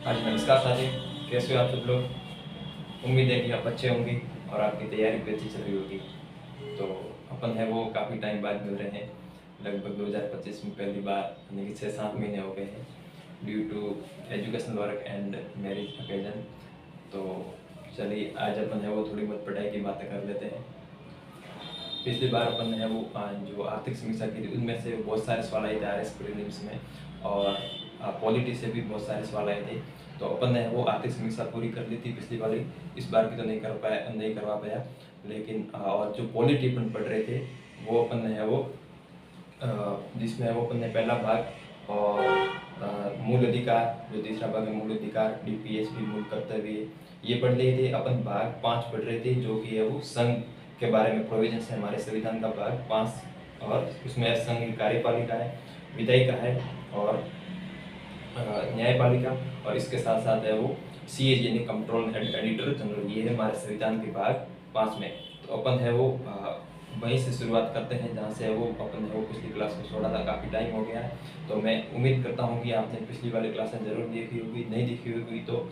हाँ जी, नमस्कार साथी। कैसे हो आप सब लोग? उम्मीद है कि आप अच्छे होंगे और आपकी तैयारी भी अच्छी चल रही होगी। तो अपन है वो काफ़ी टाइम बाद मिल रहे हैं। लगभग 2025 में पहली बार, यानी कि 6-7 महीने हो गए हैं due to educational work and marriage occasion. तो चलिए आज अपन है वो थोड़ी बहुत पढ़ाई की बातें कर लेते हैं। पिछली बार अपन है वो जो आर्थिक समीक्षा की थी उनमें से बहुत सारे सवाल आए थे RS प्रीलिम्स में, और पॉलिटी से भी बहुत सारे सवाल आए थे। तो अपन ने वो आर्थिक समीक्षा पूरी कर ली थी पिछली वाली। इस बार की तो नहीं करवा पाया। लेकिन और जो पॉलिटी अपन पढ़ रहे थे वो अपन ने है वो जिसमें वो अपन ने पहला भाग और मूल अधिकार, जो तीसरा भाग है मूल अधिकार, DPSP मूल कर्तव्य, ये पढ़ लिए थे। अपन भाग 5 पढ़ रहे थे जो कि है वो संघ के बारे में प्रोविजन है हमारे संविधान का भाग 5, और उसमें संघ की कार्यपालिका है, विधायिका है और न्यायपालिका, और इसके साथ साथ है वो CAG यानी कंट्रोल एडिटर जनरल, ये है हमारे संविधान के भाग 5 में। तो अपन है वो वहीं से शुरुआत करते हैं जहाँ से वो अपन है वो पिछली क्लास को छोड़ा था। काफ़ी टाइम हो गया है, तो मैं उम्मीद करता हूँ कि आपने पिछली वाली क्लासें जरूर देखी होगी। नहीं देखी होगी तो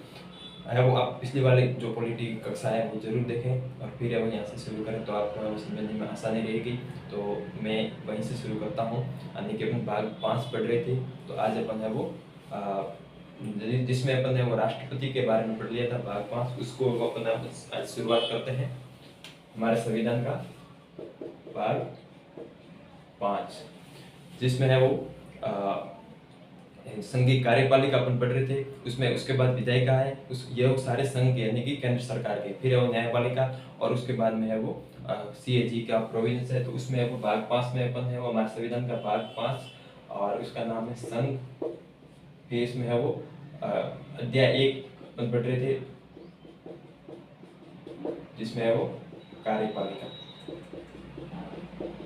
है वो आप पिछली वाली जो पॉलिटी कक्षा है वो जरूर देखें और फिर वो यहाँ से शुरू करें, तो आपको वो समझने में आसानी रहेगी। तो मैं वहीं से शुरू करता हूँ, यानी कि अपन भाग 5 पढ़ रहे थे। तो आज अपन है वो जिसमें अपन ने वो राष्ट्रपति के बारे में पढ़ लिया था भाग 5, उसको अपन आज शुरुआत करते हैं। हमारे संविधान का भाग 5 जिसमें है वो संघीय कार्यपालिका अपन पढ़ रहे थे, उसमें उसके बाद विधायिका है, ये सारे संघ के यानी कि केंद्र सरकार के, फिर है वो न्यायपालिका, और उसके बाद में है वो CAG का प्रोविजन है। तो उसमें है वो भाग 5 में अपन है वो हमारे संविधान का भाग 5 और उसका नाम है संघ। फिर इसमें है वो अध्याय 1 अपन पढ़ रहे थे जिसमें है वो कार्यपालिका,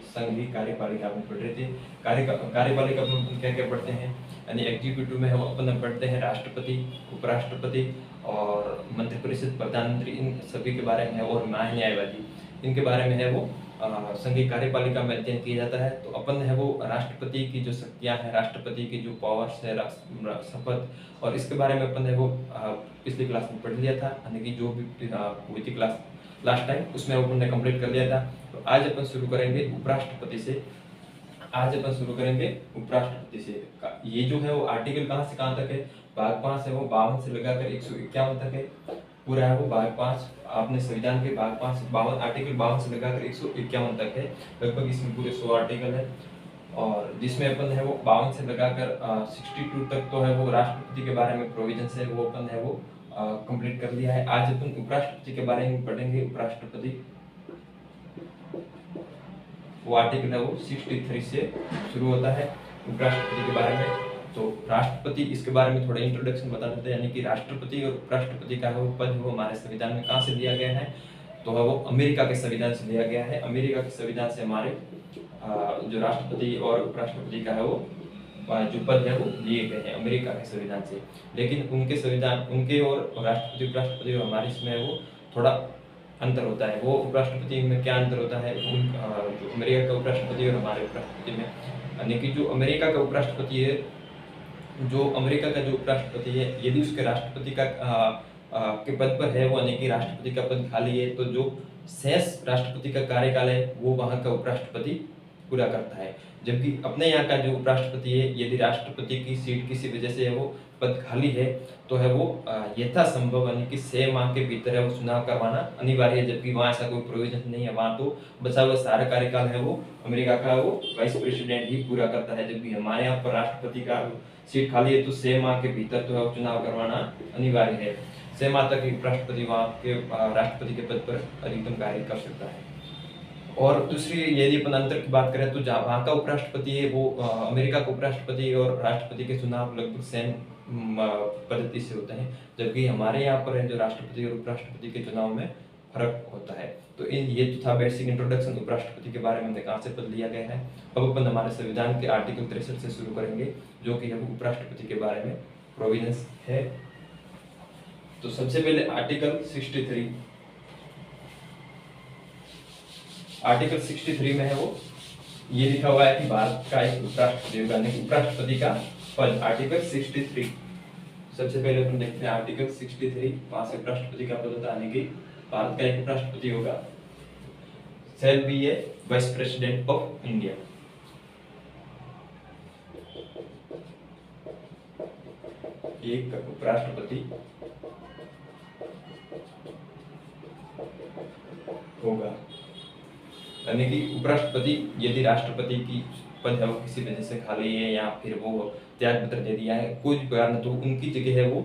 संघीय कार्यपालिका अपन पढ़ रहे थे। कार्यपालिका अपन क्या क्या पढ़ते हैं, यानी एग्जीक्यूटिव में हम अपन पढ़ते हैं राष्ट्रपति, उपराष्ट्रपति और मंत्रिपरिषद, प्रधानमंत्री, इन सभी के बारे में है, और महान्यायवादी, इनके बारे में है वो संघीय कार्यपालिका में अध्ययन किया जाता है। तो अपन है वो राष्ट्रपति की जो शक्तियां हैं, राष्ट्रपति की जो पावर्स है, शपथ, और इसके बारे में अपन है वो पिछली क्लास में पढ़ लिया था, यानी कि जो भी हुई थी क्लास लास्ट टाइम, उसमें अपन ने कंप्लीट कर लिया था। तो आज अपन शुरू करेंगे उपराष्ट्रपति से। ये जो है वो आर्टिकल कहाँ से कहाँ तक है, भाग 5 है वो 52 से लगाकर 151 तक है। पूरा है वो भाग 5, आपने संविधान के भाग 5 आर्टिकल 52 से लगाकर 151 तक है। लगभग इसमें पूरे 100 आर्टिकल है, और जिसमें अपन है वो 52 से लगाकर 62 तक तो है वो राष्ट्रपति के बारे में प्रोविजन है, वो अपन है वो कंप्लीट कर लिया है। आज अपन उपराष्ट्रपति के बारे में पढ़ेंगे। उपराष्ट्रपति वो आर्टिकल है वो 63 से शुरू होता है उपराष्ट्रपति के बारे में। तो राष्ट्रपति, इसके बारे में थोड़ा इंट्रोडक्शन बता देते हैं, यानी कि राष्ट्रपति और उपराष्ट्रपति का वो पद वो हमारे संविधान में कहाँ से दिया गया है, तो वो अमेरिका के संविधान से लिया गया है। अमेरिका के संविधान से हमारे जो राष्ट्रपति और उपराष्ट्रपति का है वो जो पद है वो लिए गए हैं अमेरिका के संविधान से। लेकिन उनके संविधान, उनके और राष्ट्रपति उपराष्ट्रपति और हमारे इसमें वो थोड़ा अंतर होता है। वो उपराष्ट्रपति में क्या अंतर होता है, जो अमेरिका का उपराष्ट्रपति और हमारे उपराष्ट्रपति में, यानी कि जो अमेरिका का उपराष्ट्रपति है, जो अमेरिका का जो उपराष्ट्रपति है, यदि उसके राष्ट्रपति का के पद पर है वो, यानी कि राष्ट्रपति का पद खाली है, तो जो शेष राष्ट्रपति का कार्यकाल है वो वहाँ का उपराष्ट्रपति पूरा करता है। जबकि अपने यहाँ का जो उपराष्ट्रपति है, यदि राष्ट्रपति की सीट किसी वजह से वो पद खाली है, तो है वो यथासंभव यानी कि 6 माह के भीतर है वो चुनाव करवाना अनिवार्य है। जबकि वहाँ ऐसा कोई प्रोविजन नहीं है, वहाँ तो बचा हुआ सारा कार्यकाल है वो अमेरिका का वो वाइस प्रेसिडेंट ही पूरा करता है। जबकि हमारे यहाँ पर राष्ट्रपति का सीट खाली है, तो 6 माह के भीतर तो है चुनाव करवाना अनिवार्य है। 6 माह तक राष्ट्रपति वहाँ के राष्ट्रपति के पद पर अधिकतम कार्य कर सकता है। और दूसरी, यदि अपन अंतर की बात करें, तो जहाँ वहाँ का उपराष्ट्रपति है वो अमेरिका का उपराष्ट्रपति और राष्ट्रपति के चुनाव लगभग सेम पद्धति से होते हैं। जबकि हमारे यहाँ पर है जो राष्ट्रपति और उपराष्ट्रपति के चुनाव में फर्क होता है। तो ये तो था बेसिक इंट्रोडक्शन उपराष्ट्रपति के बारे में, हमने कहाँ से पढ़ लिया गया है। अब अपन हमारे संविधान के आर्टिकल 63 से शुरू करेंगे, जो कि है उपराष्ट्रपति के बारे में प्रोविजंस है। तो सबसे पहले आर्टिकल 63, आर्टिकल 63 में है वो ये लिखा हुआ है कि भारत का एक उपराष्ट्रपति होगा, उपराष्ट्रपति का पद। आर्टिकल 63 सबसे पहले अपन देखते हैं आर्टिकल 63, वहां से उपराष्ट्रपति का पद होता है कि भारत का एक उपराष्ट्रपति होगा, शैल be a vice president of India. एक उपराष्ट्रपति होगा, यानी कि उपराष्ट्रपति यदि राष्ट्रपति की पद है वो किसी वजह से खाली है या फिर वो त्याग पत्र दे दिया है, कोई भी कारण, तो उनकी जगह है वो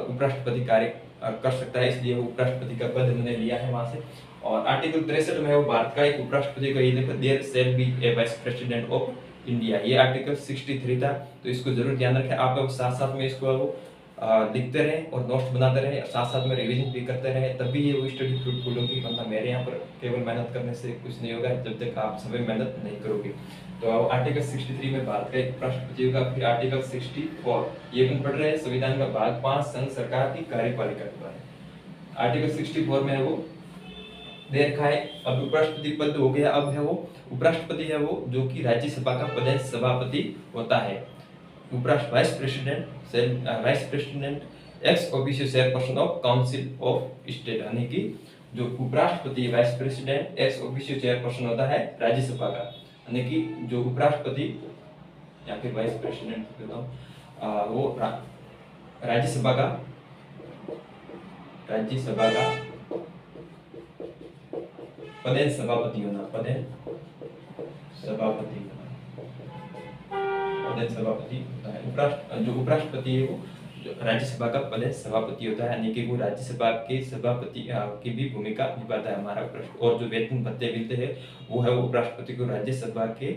उपराष्ट्रपति कार्य कर सकता है, इसलिए वो उपराष्ट्रपति का पद उन्होंने लिया है वहां से। और आर्टिकल 63 में वो भारत का एक उपराष्ट्रपति का ये देखो, there shall be a vice president of India, ये आर्टिकल 63 था, तो इसको जरूर ध्यान रखें। आप साथ साथ में इसको लिखते रहें और नोट्स बनाते रहें, साथ साथ में रिवीजन भी करते रहें, तभी ये वो स्टडी फ्रूटफुल होगी, वरना मेरे यहाँ पर केवल मेहनत करने से कुछ नहीं होगा जब तक आप सभी मेहनत नहीं करोगे। तो आर्टिकल 63 में भारत का एक उपराष्ट्रपति होगा। फिर आर्टिकल 64, ये अपन पढ़ रहे हैं संविधान का भाग 5 संघ सरकार की कार्यपालिका के बारे में। आर्टिकल 64 में है वो दे रखा है, अब उपराष्ट्रपति पद हो गया, अब है वो उपराष्ट्रपति है वो जो कि राज्यसभा का पद सभापति होता है। उपराष्ट्र vice president ex officio chairperson of council of state, यानी कि जो उपराष्ट्रपति vice president ex officio chairperson होता है राज्यसभा का, यानी कि जो उपराष्ट्रपति या फिर वाइस प्रेसिडेंट कहता हूँ वो राज्यसभा का पदेन सभापति होना, पदेन सभापति होता है। जो उपराष्ट्रपति है वो जो राज्यसभा का पद सभापति होता है, यानी कि वो राज्यसभा के सभापति की भी भूमिका निभाता है हमारा उपराष्ट्रपति। और जो वेतन भत्ते मिलते हैं वो है वो उपराष्ट्रपति को राज्यसभा के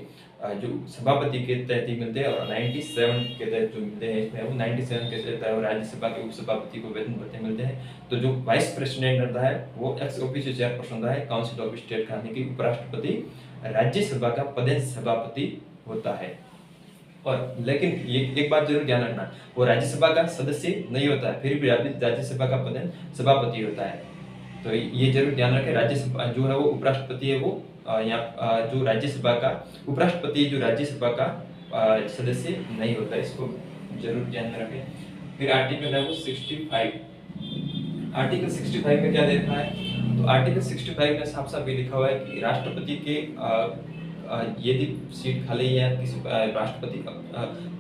जो सभापति के तहत ही मिलते हैं, और 97 के तहत जो मिलते हैं इसमें वो 97 के तहत राज्यसभा के उपसभापति को वेतन भत्ते मिलते हैं। तो जो वाइस प्रेसिडेंट रहता है वो एक्स ऑफिशियो चेयरपर्सन होता है काउंसिल ऑफ स्टेट का, यानी कि उपराष्ट्रपति राज्यसभा का पद सभापति होता है। और लेकिन ये एक बात जरूर ध्यान रखना, वो राज्यसभा का सदस्य नहीं होता है, फिर भी राज्यसभा का पद सभापति होता है। तो ये जरूर ध्यान रखें, राज्यसभा जो है वो उपराष्ट्रपति है वो यहाँ जो राज्यसभा का उपराष्ट्रपति जो राज्यसभा का सदस्य नहीं होता, इसको जरूर ध्यान में रखें। फिर आर्टिकल है वो 65, आर्टिकल 65 में क्या देखा है, तो आर्टिकल 65 में साफ साफ ये लिखा हुआ है कि राष्ट्रपति के यदि सीट खाली है, किसी राष्ट्रपति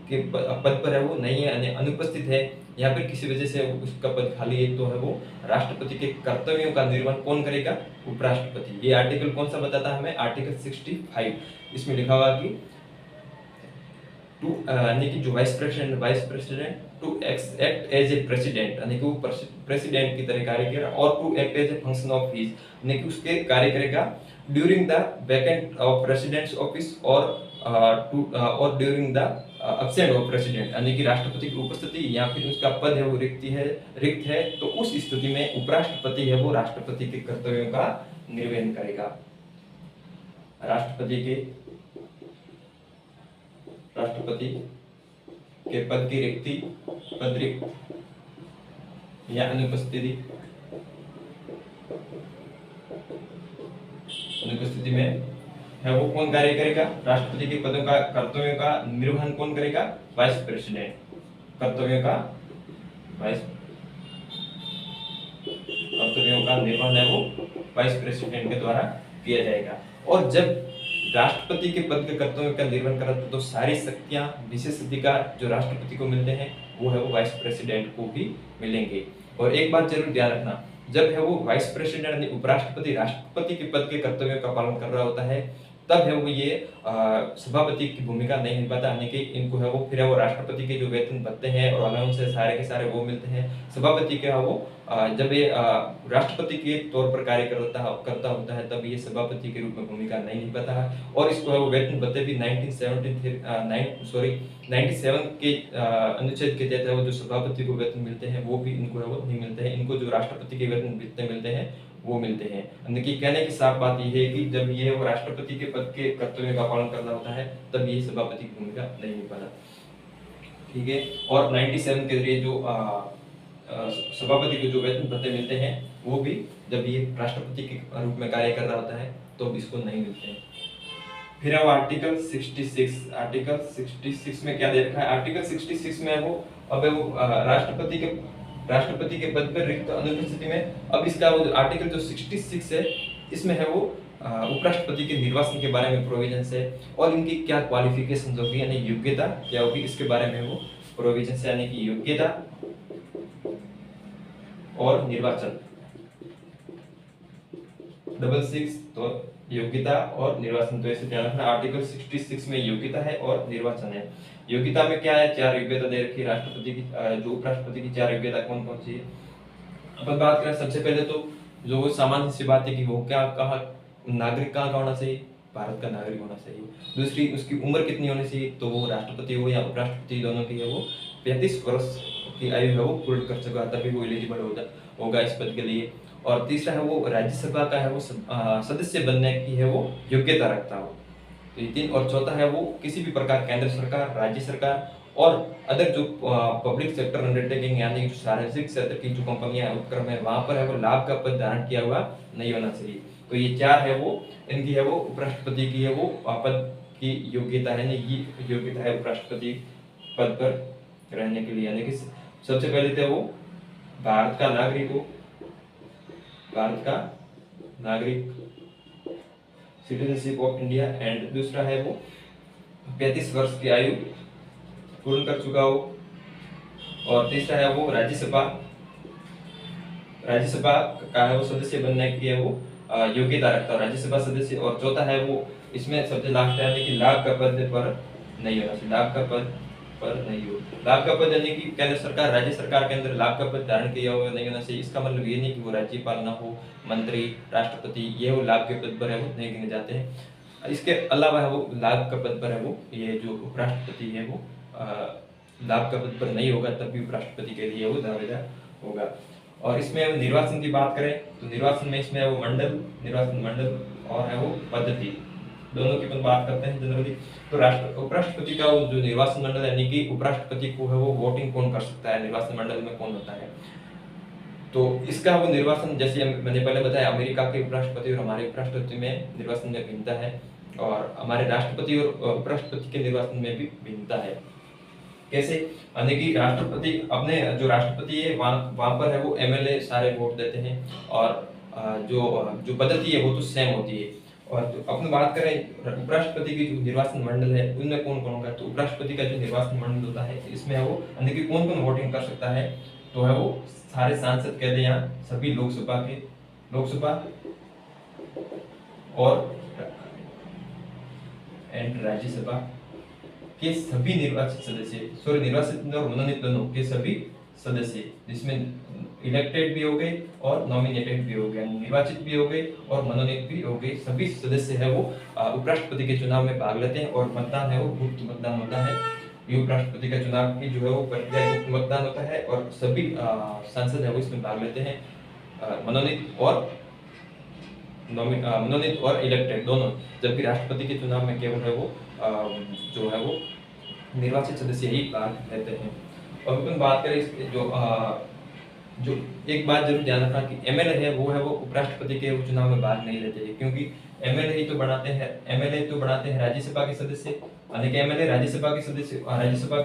के पद पर है वो नहीं है, यानी अनुपस्थित है, या फिर किसी वजह से उसका पद खाली है, तो है वो राष्ट्रपति के कर्तव्यों का निर्वहन कौन करेगा, उपराष्ट्रपति। ये आर्टिकल कौन सा बताता है हमें, आर्टिकल 65, इसमें लिखा हुआ कि यानी कि जो vice president to act as a president, यानी कि वो प्रेसिडेंट की तरह कार्य करेगा, और to act as a function of his, यानी कि उसके कार्य करेगा during the vacant of president's office और during the absent of president, यानी कि राष्ट्रपति की उपस्थिति या फिर उसका पद है वो रिक्त है, तो उस स्थिति में उपराष्ट्रपति है वो राष्ट्रपति के कर्तव्यों का निर्वहन करेगा। राष्ट्रपति के पद की रिक्त या अनुपस्थिति में है वो कौन कार्य करेगा, राष्ट्रपति के पदों का कर्तव्यों का निर्वहन कौन करेगा, वाइस प्रेसिडेंट। कर्तव्यों का निर्वहन है वो वाइस प्रेसिडेंट के द्वारा किया जाएगा। और जब राष्ट्रपति के पद के कर्तव्यों का निर्वहन करा तो सारी शक्तियां, विशेष अधिकार जो राष्ट्रपति को मिलते हैं वो है वो वाइस प्रेसिडेंट को भी मिलेंगे। और एक बात जरूर ध्यान रखना, जब है वो वाइस प्रेसिडेंट यानी उपराष्ट्रपति राष्ट्रपति के पद के कर्तव्यों का पालन कर रहा होता है, तब है वो ये सभापति की भूमिका नहीं निभाता, यानी कि इनको है वो फिर है वो राष्ट्रपति के जो वेतन भत्ते हैं और अलाउंस से सारे के सारे वो मिलते हैं। सभापति के वो जब ये राष्ट्रपति के तौर पर कार्य करता होता है, तब ये सभापति के रूप में भूमिका नहीं निभाता है। और इसको है वो वेतन भत्ते भी 97 के अनुच्छेद के तहत है वो जो सभापति को वेतन मिलते हैं वो भी इनको है वो नहीं मिलते हैं। इनको जो राष्ट्रपति के वेतन मिलते हैं वो मिलते हैं। यानी कि कहने की साफ बात यह है कि जब ये वो राष्ट्रपति के पद के कर्तव्यों का पालन करना होता है, तब ये सभापति की भूमिका नहीं निभाता। ठीक है। और 97 के जरिए जो सभापति को जो वेतन भत्ते मिलते हैं वो भी जब ये राष्ट्रपति के रूप में कार्य कर रहा होता है तो इसको नहीं मिलते हैं। फिर अब आर्टिकल 66 में क्या दे रखा है, आर्टिकल 66 में वो अब है वो राष्ट्रपति के पद पर रिक्त अनुपस्थिति में, अब इसका वो आर्टिकल जो 66 है इसमें है वो उपराष्ट्रपति के निर्वाचन के बारे में प्रोविजन है और इनकी क्या क्वालिफिकेशन होगी यानी योग्यता क्या होगी इसके बारे में वो प्रोविजन है, यानी कि योग्यता और निर्वाचन 66 तो योग्यता और निर्वाचन, तो ऐसे ध्यान रखना आर्टिकल 66 में योग्यता है और निर्वाचन है। योग्यता में क्या है, 4 योग्यता दे रखी है राष्ट्रपति की, जो उपराष्ट्रपति की 4 योग्यता कौन कौन सी है। अपन बात करें सबसे पहले तो जो सामान्य सी बात है कि वो क्या कहा नागरिक कहाँ का होना चाहिए, भारत का नागरिक होना चाहिए। दूसरी उसकी उम्र कितनी होनी चाहिए, तो वो राष्ट्रपति हो या उपराष्ट्रपति दोनों की है वो 35 वर्ष की आयु है वो पूर्ण कर चुका तभी वो एलिजिबल होगा इस पद के लिए। और तीसरा है वो राज्यसभा का है वो सदस्य बनने की है वो योग्यता रखता हो, तो ये 3। और चौथा है वो किसी भी प्रकार केंद्र सरकार, राज्य सरकार और अदर जो पब्लिक सेक्टर अंडरटेकिंग यानी जो सार्वजनिक क्षेत्र की जो कंपनियां उपक्रम है वहां पर है वो लाभ का पद धारण किया हुआ नहीं होना चाहिए। तो ये 4 है वो इनकी है वो उपराष्ट्रपति की है वो पद की योग्यता है, ये योग्यता है उपराष्ट्रपति पद पर रहने के लिए। यानी कि सबसे पहले तो वो भारत का नागरिक सिटीजनशिप ऑफ इंडिया, एंड दूसरा है वो 35 वर्ष की आयु पूर्ण कर चुका हो, और तीसरा है वो राज्यसभा का है वो सदस्य बनने की है वो योग्यता रखता है राज्यसभा सदस्य। और चौथा है वो इसमें सबसे लास्ट है कि लाभ का पद पर नहीं होना चाहिए, लाभ का पद यानी कि केंद्र सरकार, राज्य सरकार के अंदर लाभ का पद धारण किया हुआ नहीं होना चाहिए। इसका मतलब ये नहीं कि वो राज्यपाल ना हो, मंत्री, राष्ट्रपति ये वो लाभ के पद पर है वो नहीं गिने जाते हैं। इसके अलावा है वो लाभ का पद पर है वो ये जो उपराष्ट्रपति है वो लाभ का पद पर नहीं होगा तब भी उपराष्ट्रपति के लिए वो दावेदार होगा। और इसमें निर्वाचन की बात करें तो निर्वाचन में इसमें वो निर्वाचन मंडल और है वो पद्धति दोनों की अपन बात करते हैं जनरली। तो उपराष्ट्रपति का वो जो निर्वाचन मंडल यानी कि उपराष्ट्रपति को है वो वोटिंग कौन कर सकता है, निर्वाचन मंडल में कौन होता है, तो इसका वो निर्वाचन जैसे मैंने पहले बताया अमेरिका के उपराष्ट्रपति और हमारे उपराष्ट्रपति में निर्वाचन में भिन्नता है, और हमारे राष्ट्रपति और उपराष्ट्रपति के निर्वाचन में भी भिन्नता है। कैसे, यानी कि राष्ट्रपति अपने जो राष्ट्रपति है वहां पर है वो एमएलए सारे वोट देते हैं, और जो पद्धति है वो तो सेम होती है। और अपनी बात करें उपराष्ट्रपति की जो निर्वाचन मंडल है उनमें कौन कौन होगा, तो उपराष्ट्रपति का जो निर्वाचन मंडल होता है इसमें है वो यानी कि कौन कौन वोटिंग कर सकता है, तो है वो सारे सांसद कहते हैं यहाँ सभी लोकसभा और राज्यसभा के सभी निर्वाचित और मनोनीत दोनों के सभी सदस्य, जिसमें इलेक्टेड भी हो गए और नॉमिनेटेड भी हो गए, निर्वाचित भी हो गए और मनोनीत भी हो गए, सभी सदस्य है वो उपराष्ट्रपति के चुनाव में भाग लेते हैं। और मतदान है वो गुप्त मतदान होता है। ये उपराष्ट्रपति का चुनाव की जो है वो प्रक्रिया गुप्त मतदान होता है और सभी सांसद है वो इसमें भाग लेते हैं, मनोनीत और इलेक्टेड दोनों, जबकि राष्ट्रपति के चुनाव में केवल है वो जो है वो निर्वाचित सदस्य ही भाग लेते हैं। और अपन बात करें इसके जो एक बात जरूर ध्यान रखना कि एमएलए है वो उपराष्ट्रपति के चुनाव में भाग नहीं लेते हैं, क्योंकि एमएलए तो बनाते हैं राज्यसभा के सदस्य, यानी कि एमएलए राज्यसभा के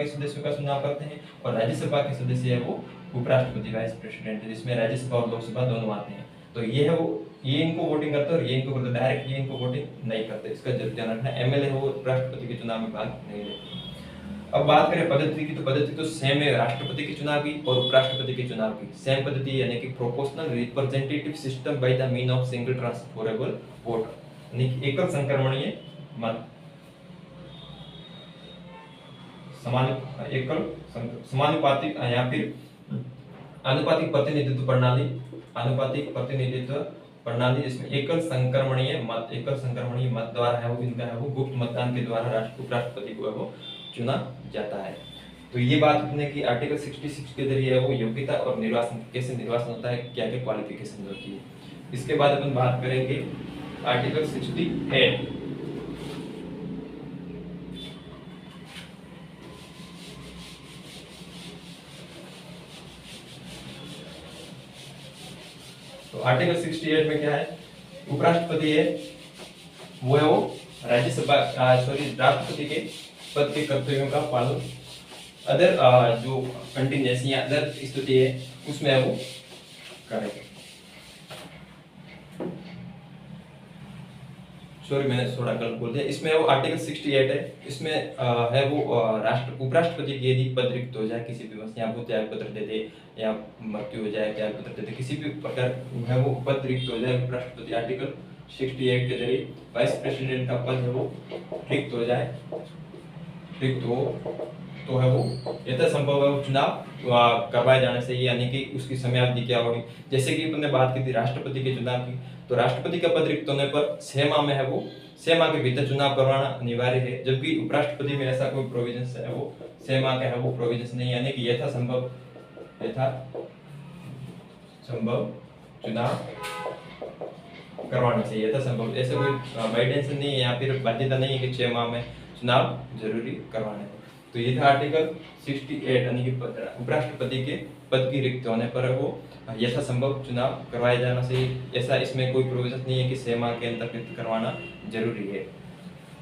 सदस्यों का चुनाव करते हैं, और राज्यसभा के सदस्य है वो उपराष्ट्रपति वाइस प्रेसिडेंट, जिसमें राज्यसभा और लोकसभा दोनों आते हैं। तो ये है वो ये इनको वोटिंग करते हैं और ये इनको करते, डायरेक्ट ये इनको वोटिंग नहीं करते, इसका जरूर ध्यान रखना। एमएलए वो उपराष्ट्रपति के चुनाव में भाग नहीं लेते। अब बात करें पद्धति की, तो पद्धति तो सेम है राष्ट्रपति के चुनाव की और उपराष्ट्रपति के चुनाव की सेम पद्धति, यानी कि proportional representative system by the mean of single transferable vote, यानी कि एकल संक्रमणीय मत, समानुपातिक या फिर आनुपातिक प्रतिनिधित्व प्रणाली, जिसमें एकल संक्रमणीय मत द्वारा है वो इनका है वो गुप्त मतदान के द्वारा उपराष्ट्रपति को है वो चुना जाता है। तो ये बात अपने की आर्टिकल 66 के जरिए है वो योग्यता और निर्वाचन, कैसे निर्वाचन होता है, क्या क्या क्वालिफिकेशन होती है। इसके बाद अपन बात करेंगे आर्टिकल 68। तो आर्टिकल 68 में क्या है, उपराष्ट्रपति है वो राष्ट्रपति के पद के कर्तव्यों का पालन अदर जो कंटिजेंसी या अदर स्थिति है उसमें वो करेंगे। सॉरी मैंने थोड़ा गलत बोल दिया। इसमें वो आर्टिकल 68 है, इसमें है वो उपराष्ट्रपति की यदि पद रिक्त हो जाए किसी भी वजह से, या वो त्याग पत्र दे दे या मृत्यु हो जाए त्याग पत्र दे दे, किसी भी प्रकार है वो पद रिक्त हो जाए उपराष्ट्रपति, आर्टिकल 68 के जरिए वाइस प्रेसिडेंट का पद है वो रिक्त हो जाए, रिक्त हो तो है वो यथासंभव है वो चुनाव करवाए जाने से, यानी कि उसकी समयावधि क्या होगी। जैसे कि अपन ने बात की थी राष्ट्रपति के चुनाव की, तो राष्ट्रपति का पद रिक्त होने पर 6 माह में है वो 6 माह के भीतर चुनाव करवाना अनिवार्य है, जबकि उपराष्ट्रपति में ऐसा कोई प्रोविजन है वो 6 माह का है वो प्रोविजन नहीं, यानी कि यथासंभव चुनाव करवाना चाहिए। यथासंभव ऐसे कोई बाइडेंस नहीं है या फिर बाध्यता नहीं है कि 6 माह में चुनाव जरूरी करवाने हैं। तो ये था आर्टिकल 68, यानी कि उपराष्ट्रपति के पद की रिक्त होने पर वो यथासंभव चुनाव करवाया जाना चाहिए। ऐसा इसमें कोई प्रोविजन नहीं है कि 6 माह के अंदर रिक्त करवाना जरूरी है।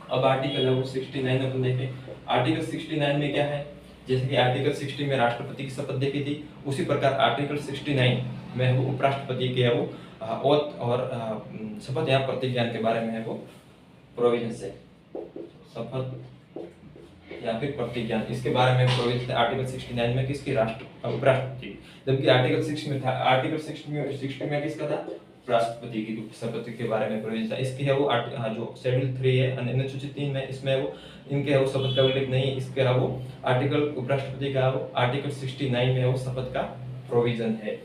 अब आर्टिकल है वो 69 अपन देखें। आर्टिकल 69 में क्या है, जैसे कि आर्टिकल 60 में राष्ट्रपति की शपथ देखी थी, उसी प्रकार आर्टिकल 69 में वो उपराष्ट्रपति के है वो ओथ और शपथ या प्रतिज्ञान के बारे में है वो प्रोविजन है। शपथ या फिर प्रतिज्ञान, इसके बारे में प्रोविजन आर्टिकल 69 में किसकी, उपराष्ट्रपति, जबकि आर्टिकल 6 में था, आर्टिकल 60 में किसका था, राष्ट्रपति की शपथ के बारे में प्रोविजन था। इसकी है वो जो शेड्यूल 3 है अनुसूची 3 में, इसमें वो इनके है वो शपथ का उल्लेख नहीं है। इसके है वो आर्टिकल उपराष्ट्रपति का वो आर्टिकल 69 में वो शपथ का प्रोविजन है।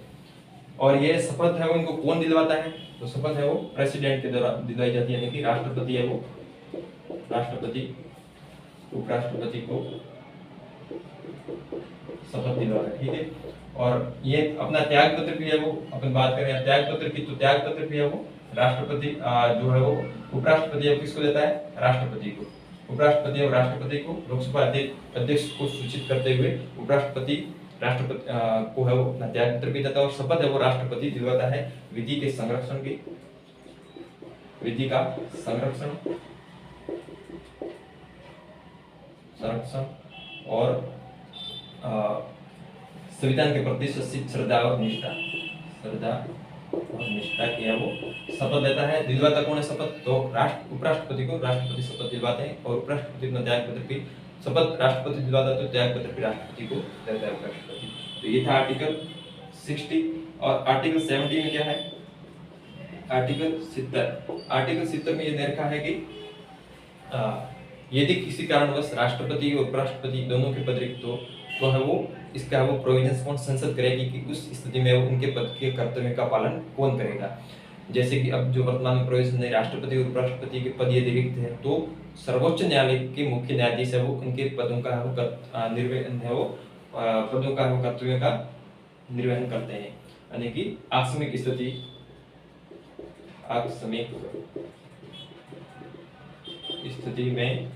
और ये शपथ है वो इनको कौन दिलवाता है, तो शपथ है वो प्रेसिडेंट के द्वारा दिलवाई जाती है, यानी कि राष्ट्रपति है वो, राष्ट्रपति उपराष्ट्रपति को शपथ दिलवाता है, ठीक है। और ये अपना त्याग पत्र भी है वो, अपन बात करें त्याग पत्र की, तो त्याग पत्र भी है वो राष्ट्रपति जो है वो उपराष्ट्रपति है किसको देता है, राष्ट्रपति को। उपराष्ट्रपति और राष्ट्रपति को लोकसभा अध्यक्ष को सूचित करते हुए उपराष्ट्रपति राष्ट्रपति को है वो अपना त्याग पत्र भी देता है, और शपथ है वो राष्ट्रपति दिलवाता है विधि के संरक्षण की, विधि का संरक्षण और संविधान के प्रति श्रद्धा और निष्ठा की है वो शपथ लेता है। दिलवाता कौन है शपथ, तो उपराष्ट्रपति को राष्ट्रपति शपथ दिलवाते हैं, और उपराष्ट्रपति अपना त्याग पत्र की शपथ राष्ट्रपति दिलवाता तो त्याग पत्र भी राष्ट्रपति को देता है उपराष्ट्रपति। तो ये था आर्टिकल 60। और आर्टिकल 70 में क्या है, आर्टिकल 70 में ये दे रखा है कि यदि किसी कारणवश राष्ट्रपति और उपराष्ट्रपति दोनों के पद रिक्त हो तो है वो इसका वो प्रोविजंस कौन संसद करेगी कि उस स्थिति में वो उनके पद के कर्तव्य का पालन कौन करेगा। जैसे कि अब जो वर्तमान में प्रोविजन है, राष्ट्रपति और उपराष्ट्रपति के पद यदि रिक्त है तो सर्वोच्च न्यायालय के मुख्य न्यायाधीश है वो उनके पदों का निर्वहन है वो पदों का कर्तव्यों का निर्वहन करते हैं, यानी कि आकस्मिक स्थिति में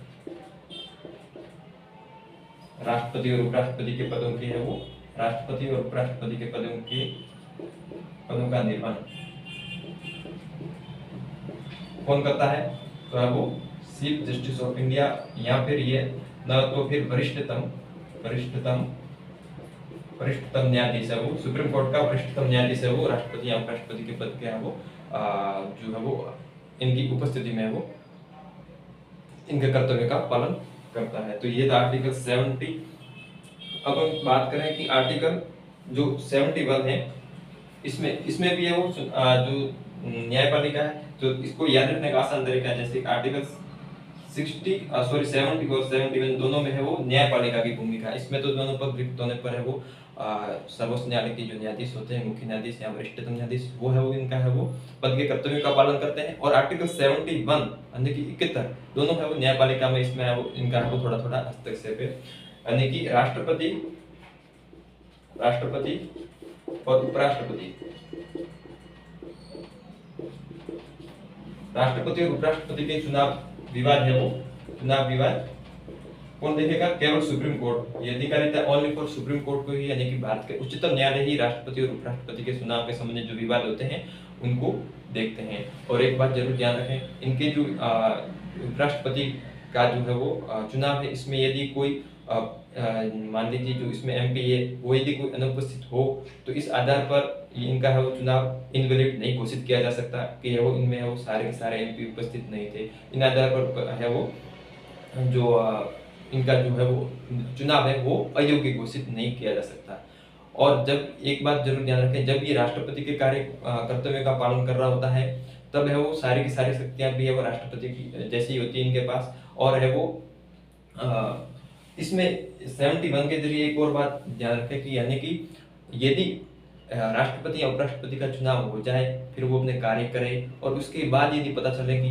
राष्ट्रपति और उपराष्ट्रपति के पदों की है वो राष्ट्रपति और उपराष्ट्रपति के पदों का निर्वहन कौन करता है, तो है वो चीफ जस्टिस ऑफ इंडिया, या फिर ये न तो फिर वरिष्ठतम न्यायाधीश है वो, सुप्रीम कोर्ट का वरिष्ठतम न्यायाधीश है वो राष्ट्रपति या उपराष्ट्रपति के पद के है वो जो है वो इनकी उपस्थिति में है वो इनके कर्तव्य का पालन करता है। तो ये था आर्टिकल 70। अब हम बात करें कि आर्टिकल जो 71 है इसमें भी है वो जो न्यायपालिका है, तो इसको याद रखने का आसान तरीका है, जैसे आर्टिकल 70 और 71 दोनों में है वो न्यायपालिका की भूमिका। इसमें तो दोनों पद रिक्त होने पर है वो सर्वोच्च न्यायालय के जो न्यायाधीश होते हैं, मुख्य न्यायाधीश या वरिष्ठतम न्यायाधीश, वो है वो इनका है वो पद के कर्तव्यों का पालन करते हैं। और आर्टिकल 71 यानी कि 71 दोनों है वो न्यायपालिका में, इसमें है वो इनका है वो थोड़ा थोड़ा हस्तक्षेप है, यानी कि राष्ट्रपति और उपराष्ट्रपति, राष्ट्रपति और उपराष्ट्रपति के चुनाव विवाद है वो चुनाव विवाद कौन देखेगा, केवल सुप्रीम कोर्ट। ये अधिकारिता ओनली फॉर सुप्रीम कोर्ट को ही, यानी कि भारत के उच्चतम न्यायालय ही राष्ट्रपति और उपराष्ट्रपति के चुनाव के संबंध जो विवाद होते हैं उनको देखते हैं। और एक बात जरूर ध्यान रखें, इनके जो उपराष्ट्रपति का जो है वो चुनाव है, इसमें यदि कोई मान लीजिए जो इसमें एमपी है वो यदि कोई अनुपस्थित हो तो इस आधार पर इनका है वो चुनाव इनवैलिड नहीं घोषित किया जा सकता कि है वो इनमें है वो सारे के सारे एमपी उपस्थित नहीं थे। इन आधार पर है वो जो इनका जो है वो चुनाव है वो अयोग्य घोषित नहीं किया जा सकता। और जब एक बात जरूर ध्यान रखें, जब ये राष्ट्रपति के कार्य कर्तव्य का पालन कर रहा होता है तब है वो सारी की सारी शक्तियां भी है वो राष्ट्रपति की जैसी होती है इनके पास। और है वो इसमें 71 के जरिए एक और बात ध्यान रखें कि यानी कि यदि राष्ट्रपति या उपराष्ट्रपति का चुनाव हो जाए फिर वो अपने कार्य करे और उसके बाद यदि पता चले कि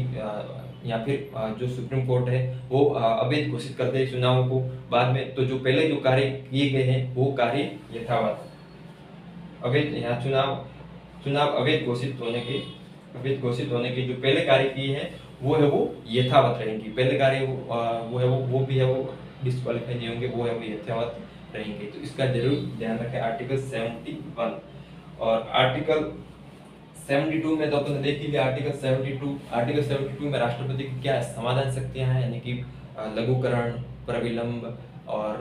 या फिर जो सुप्रीम कोर्ट है वो अवैध घोषित कर दे चुनाव को बाद में, तो जो पहले जो कार्य किए गए हैं वो कार्य यथावत अवैध यहाँ चुनाव अवैध घोषित होने के जो पहले कार्य किए हैं वो है वो यथावत रहेंगी। पहले कार्य वो है वो भी है वो डिस्क्वालीफाई नहीं होंगे, वो है वो यथावत रहेंगे। तो इसका जरूर ध्यान रखें आर्टिकल 71। और आर्टिकल 72 में तो अपन देख ही लिया। आर्टिकल 72 में राष्ट्रपति की क्या समाधान शक्तियां हैं, यानी कि लघुकरण, प्रविलंब और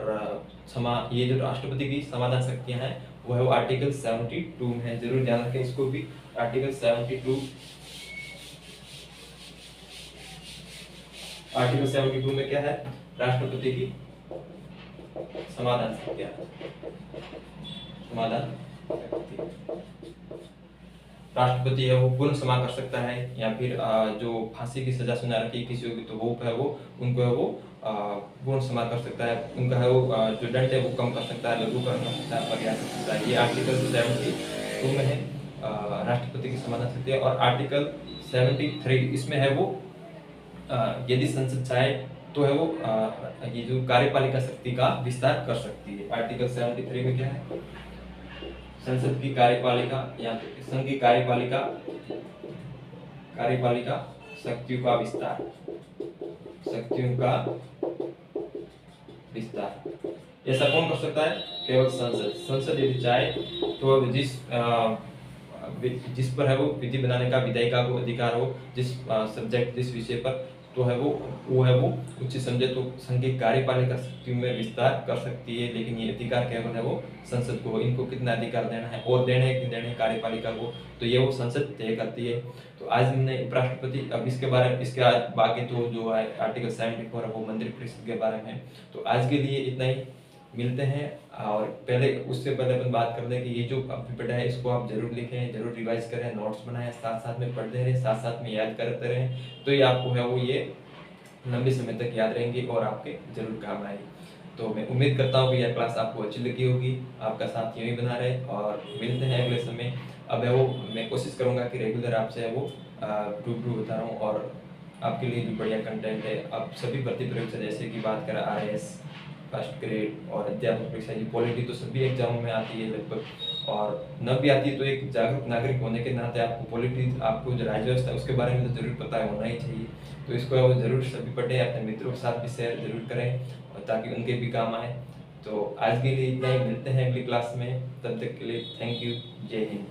क्षमा, ये जो राष्ट्रपति की समाधान शक्तियां हैं वो है वो आर्टिकल 72 में है। जरूर ध्यान रखें इसको भी। आर्टिकल 72 में क्या है, राष्ट्रपति की समाधान शक्तियां। राष्ट्रपति है वो पूर्ण क्षमा कर सकता है या फिर जो फांसी की सजा सुना रखी है किसी को भी तो वो है वो उनको है वो पूर्ण क्षमा कर सकता है। उनका है वो जो दंड है वो कम कर सकता है, लघु कर सकता है, बरियार कर सकता है। ये आर्टिकल 72 में है राष्ट्रपति की समाधान शक्ति है। और आर्टिकल 73 इसमें है वो यदि संसद चाहे तो है वो ये जो कार्यपालिका शक्ति का विस्तार कर सकती है। आर्टिकल 73 में क्या है, संसद की कार्यपालिका या संघ की कार्यपालिका शक्तियों का विस्तार ऐसा कौन कर सकता है, केवल संसद यदि चाहे तो जिस पर है वो विधि बनाने का विधायिका को अधिकार हो, जिस सब्जेक्ट जिस विषय पर तो है वो है वो उचित समझे तो संघ की कार्यपालिका शक्तियों में विस्तार कर सकती है। लेकिन ये अधिकार केवल है वो संसद को। इनको कितना अधिकार देना है और देने कि देने कार्यपालिका को तो ये वो संसद तय करती है। तो आज हमने उपराष्ट्रपति, अब इसके बारे में इसके बाकी तो जो है आर्टिकल 74 है वो मंत्रिपरिषद के बारे में। तो आज के लिए इतना ही, मिलते हैं। और उससे पहले अपन बात कर लें कि ये जो आपने पढ़ा है इसको आप जरूर लिखें, जरूर रिवाइज करें, नोट्स बनाएं, साथ साथ में पढ़ते रहें, साथ साथ में याद करते रहें। तो ये आपको है वो ये लंबे समय तक याद रहेंगे और आपके जरूर काम आएगी। तो मैं उम्मीद करता हूँ कि यह क्लास आपको अच्छी लगी होगी, आपका साथ यूँ ही बना रहे और मिलते हैं अगले समय। अब है वो मैं कोशिश करूँगा कि रेगुलर आपसे है वो रूबरू होता रहूँ और आपके लिए जो बढ़िया कंटेंट है। अब सभी भर्ती परीक्षा जैसे कि बात करें RAS, फर्स्ट ग्रेड और अध्यापक परीक्षा, ये पॉलिटी तो सभी एग्जामों में आती है लगभग, और न भी आती है तो एक जागरूक नागरिक होने के नाते आपको पॉलिटी, आपको जो राज्य व्यवस्था है उसके बारे में तो जरूर पता होना ही चाहिए। तो इसको वो जरूर सभी पढ़ें, अपने मित्रों के साथ भी शेयर जरूर करें और ताकि उनके भी काम आए। तो आज के लिए इतना ही, मिलते हैं अगली क्लास में, तब तक के लिए थैंक यू, जय हिंद।